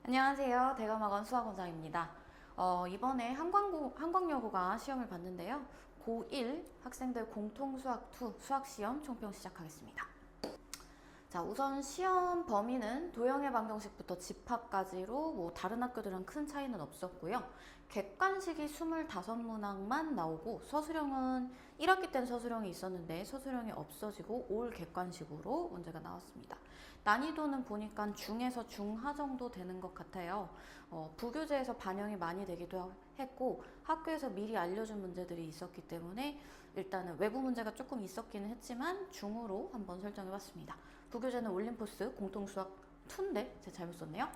안녕하세요. 대감학원 수학원장입니다. 이번에 한광여고가 시험을 봤는데요. 고1 학생들 공통수학 2 수학시험 총평 시작하겠습니다. 자, 우선 시험 범위는 도형의 방정식부터 집합까지로 다른 학교들은 큰 차이는 없었고요. 객관식이 25문항만 나오고 서술형은 1학기 때는 서술형이 있었는데 서술형이 없어지고 올 객관식으로 문제가 나왔습니다. 난이도는 보니까 중에서 중하 정도 되는 것 같아요. 부교재에서 반영이 많이 되기도 했고 학교에서 미리 알려준 문제들이 있었기 때문에 일단은 외부 문제가 조금 있었기는 했지만 중으로 한번 설정해봤습니다. 부교재는 올림포스 공통수학 2인데 제가 잘못 썼네요.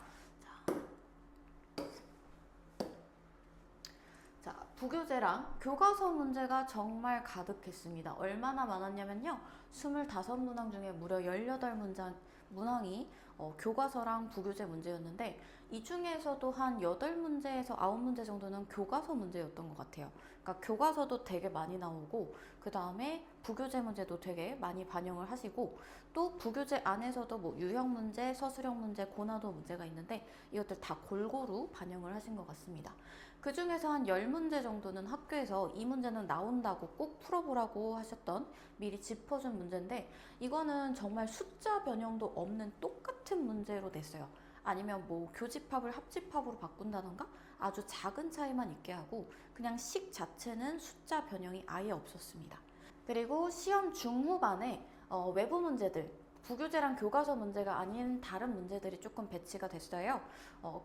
자, 부교재랑 교과서 문제가 정말 가득했습니다. 얼마나 많았냐면요. 25문항 중에 무려 18문항이 교과서랑 부교재 문제였는데 이 중에서도 한 8문제에서 9문제 정도는 교과서 문제였던 것 같아요. 그러니까 교과서도 되게 많이 나오고 그 다음에 부교재 문제도 되게 많이 반영을 하시고 또 부교재 안에서도 유형 문제, 서술형 문제, 고난도 문제가 있는데 이것들 다 골고루 반영을 하신 것 같습니다. 그 중에서 한 10문제 정도는 학교에서 이 문제는 나온다고 꼭 풀어보라고 하셨던 미리 짚어준 문제인데 이거는 정말 숫자 변형도 없는 똑같은 문제로 냈어요. 아니면 교집합을 합집합으로 바꾼다던가 아주 작은 차이만 있게 하고 그냥 식 자체는 숫자 변형이 아예 없었습니다. 그리고 시험 중후반에 외부 문제들 부교재랑 교과서 문제가 아닌 다른 문제들이 조금 배치가 됐어요.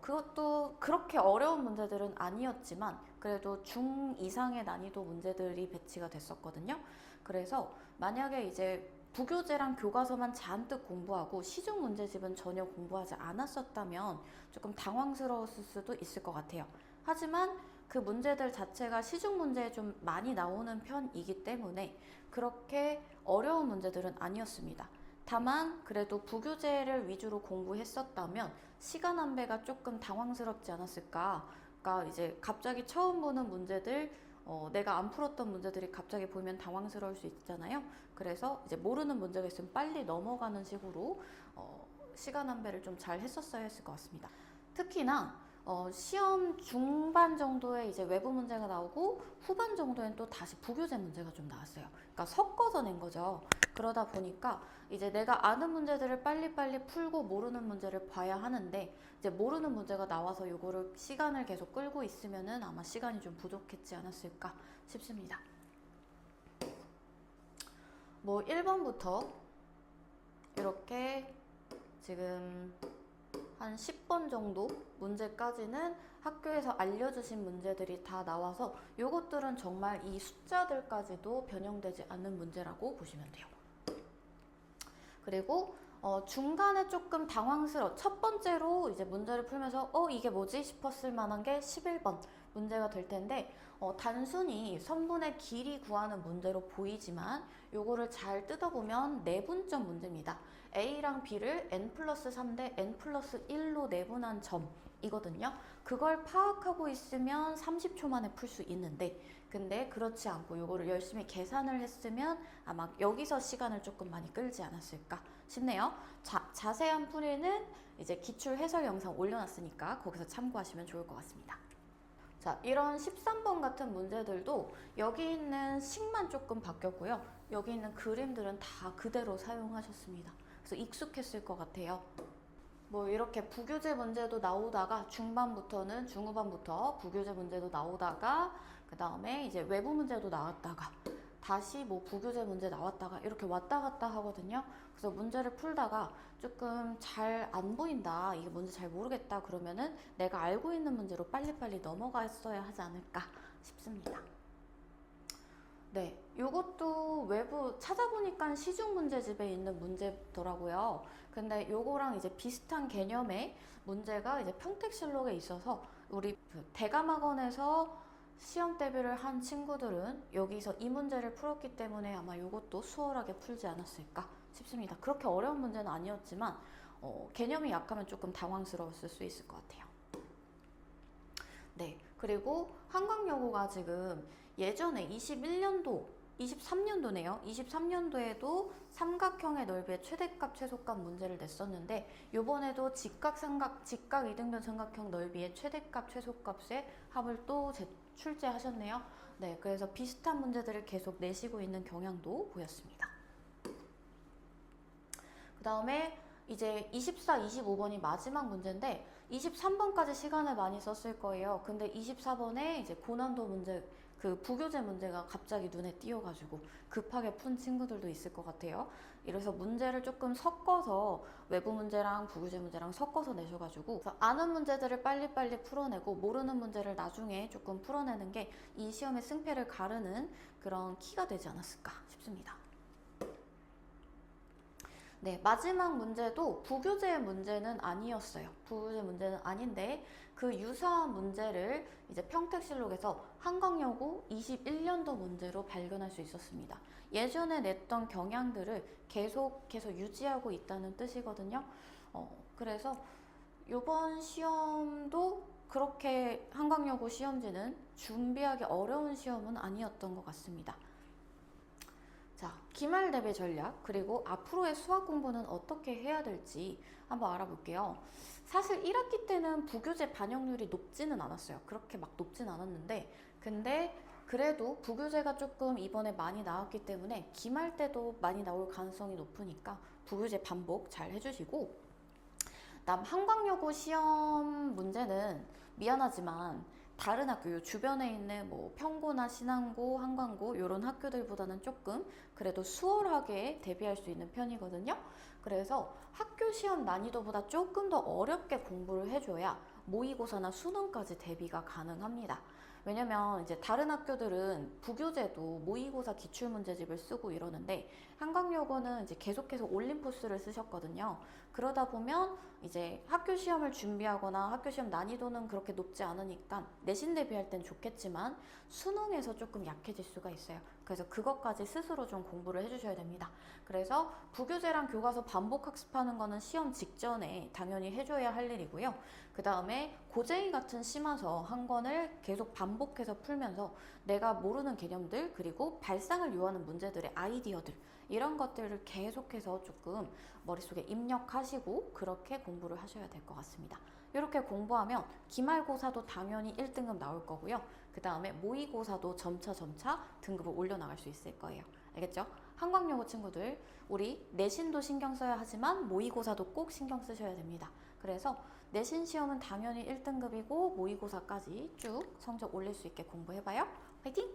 그것도 그렇게 어려운 문제들은 아니었지만 그래도 중 이상의 난이도 문제들이 배치가 됐었거든요. 그래서 만약에 이제 부교재랑 교과서만 잔뜩 공부하고 시중 문제집은 전혀 공부하지 않았었다면 조금 당황스러웠을 수도 있을 것 같아요. 하지만 그 문제들 자체가 시중 문제에 좀 많이 나오는 편이기 때문에 그렇게 어려운 문제들은 아니었습니다. 다만 그래도 부교재를 위주로 공부했었다면 시간 안배가 조금 당황스럽지 않았을까. 그러니까 이제 갑자기 처음 보는 문제들 내가 안 풀었던 문제들이 갑자기 보면 당황스러울 수 있잖아요. 그래서 이제 모르는 문제가 있으면 빨리 넘어가는 식으로 시간 안배를 좀 잘 했었어야 했을 것 같습니다. 특히나 시험 중반 정도에 이제 외부 문제가 나오고 후반 정도엔 또 다시 부교재 문제가 좀 나왔어요. 그러니까 섞어서 낸 거죠. 그러다 보니까 이제 내가 아는 문제들을 빨리빨리 풀고 모르는 문제를 봐야 하는데 이제 모르는 문제가 나와서 이거를 시간을 계속 끌고 있으면은 아마 시간이 좀 부족했지 않았을까 싶습니다. 1번부터 이렇게 지금 한 10번 정도 문제까지는 학교에서 알려주신 문제들이 다 나와서 이것들은 정말 이 숫자들까지도 변형되지 않는 문제라고 보시면 돼요. 그리고 중간에 조금 첫 번째로 이제 문제를 풀면서 이게 뭐지 싶었을 만한 게 11번 문제가 될 텐데 단순히 선분의 길이 구하는 문제로 보이지만 요거를 잘 뜯어보면 내분점 문제입니다. A랑 B를 n 플러스 3 대 n 플러스 1로 내분한 점이거든요. 그걸 파악하고 있으면 30초 만에 풀 수 있는데 근데 그렇지 않고 요거를 열심히 계산을 했으면 아마 여기서 시간을 조금 많이 끌지 않았을까 싶네요. 자세한 풀이는 이제 기출 해설 영상 올려놨으니까 거기서 참고하시면 좋을 것 같습니다. 자, 이런 13번 같은 문제들도 여기 있는 식만 조금 바뀌었고요. 여기 있는 그림들은 다 그대로 사용하셨습니다. 그래서 익숙했을 것 같아요. 이렇게 부교재 문제도 나오다가 중후반부터 부교재 문제도 나오다가 그 다음에 이제 외부 문제도 나왔다가 다시 부교재 문제 나왔다가 이렇게 왔다 갔다 하거든요. 그래서 문제를 풀다가 조금 잘 안 보인다, 이게 뭔지 잘 모르겠다 그러면은 내가 알고 있는 문제로 빨리빨리 넘어갔어야 하지 않을까 싶습니다. 네, 요것도 외부 찾아보니까 시중 문제집에 있는 문제더라고요. 근데 요거랑 이제 비슷한 개념의 문제가 이제 평택실록에 있어서 우리 대감학원에서 시험 대비를 한 친구들은 여기서 이 문제를 풀었기 때문에 아마 요것도 수월하게 풀지 않았을까 싶습니다. 그렇게 어려운 문제는 아니었지만 개념이 약하면 조금 당황스러웠을 수 있을 것 같아요. 네, 그리고 한강여고가 지금 예전에 21년도 23년도네요. 23년도에도 삼각형의 넓이의 최대값, 최소값 문제를 냈었는데 요번에도 직각 이등변 삼각형 넓이의 최대값, 최소값의 합을 또 출제하셨네요. 네, 그래서 비슷한 문제들을 계속 내시고 있는 경향도 보였습니다. 그 다음에 이제 24, 25번이 마지막 문제인데 23번까지 시간을 많이 썼을 거예요. 근데 24번에 이제 고난도 문제, 그 부교재 문제가 갑자기 눈에 띄어가지고 급하게 푼 친구들도 있을 것 같아요. 이래서 문제를 조금 섞어서 외부 문제랑 부교재 문제랑 섞어서 내셔가지고 아는 문제들을 빨리빨리 풀어내고 모르는 문제를 나중에 조금 풀어내는 게 이 시험의 승패를 가르는 그런 키가 되지 않았을까 싶습니다. 네, 마지막 문제도 부교재 문제는 아니었어요. 부교재 문제는 아닌데 그 유사한 문제를 이제 평택실록에서 한강여고 21년도 문제로 발견할 수 있었습니다. 예전에 냈던 경향들을 계속해서 유지하고 있다는 뜻이거든요. 그래서 이번 시험도 그렇게 한강여고 시험지는 준비하기 어려운 시험은 아니었던 것 같습니다. 자, 기말 대비 전략, 그리고 앞으로의 수학 공부는 어떻게 해야 될지 한번 알아볼게요. 사실 1학기 때는 부교재 반영률이 높지는 않았어요. 그렇게 막 높진 않았는데, 근데 그래도 부교재가 조금 이번에 많이 나왔기 때문에 기말 때도 많이 나올 가능성이 높으니까 부교재 반복 잘 해주시고, 한강여고 시험 문제는 미안하지만 다른 학교, 요 주변에 있는 뭐 평고나 신안고, 한강고 이런 학교들보다는 조금 그래도 수월하게 대비할 수 있는 편이거든요. 그래서 학교 시험 난이도보다 조금 더 어렵게 공부를 해줘야 모의고사나 수능까지 대비가 가능합니다. 왜냐면 이제 다른 학교들은 부교재도 모의고사 기출문제집을 쓰고 이러는데 한강여고는 이제 계속해서 올림포스를 쓰셨거든요. 그러다 보면 이제 학교 시험을 준비하거나 학교 시험 난이도는 그렇게 높지 않으니까 내신 대비할 땐 좋겠지만 수능에서 조금 약해질 수가 있어요. 그래서 그것까지 스스로 좀 공부를 해주셔야 됩니다. 그래서 부교재랑 교과서 반복 학습하는 거는 시험 직전에 당연히 해줘야 할 일이고요. 그 다음에 고쟁이 같은 심화서 한 권을 계속 반복해서 풀면서 내가 모르는 개념들 그리고 발상을 요하는 문제들의 아이디어들 이런 것들을 계속해서 조금 머릿속에 입력하시고 그렇게 공부를 하셔야 될 것 같습니다. 이렇게 공부하면 기말고사도 당연히 1등급 나올 거고요. 그 다음에 모의고사도 점차 등급을 올려나갈 수 있을 거예요. 알겠죠? 한강여고 친구들, 우리 내신도 신경 써야 하지만 모의고사도 꼭 신경 쓰셔야 됩니다. 그래서 내신 시험은 당연히 1등급이고 모의고사까지 쭉 성적 올릴 수 있게 공부해봐요. 화이팅!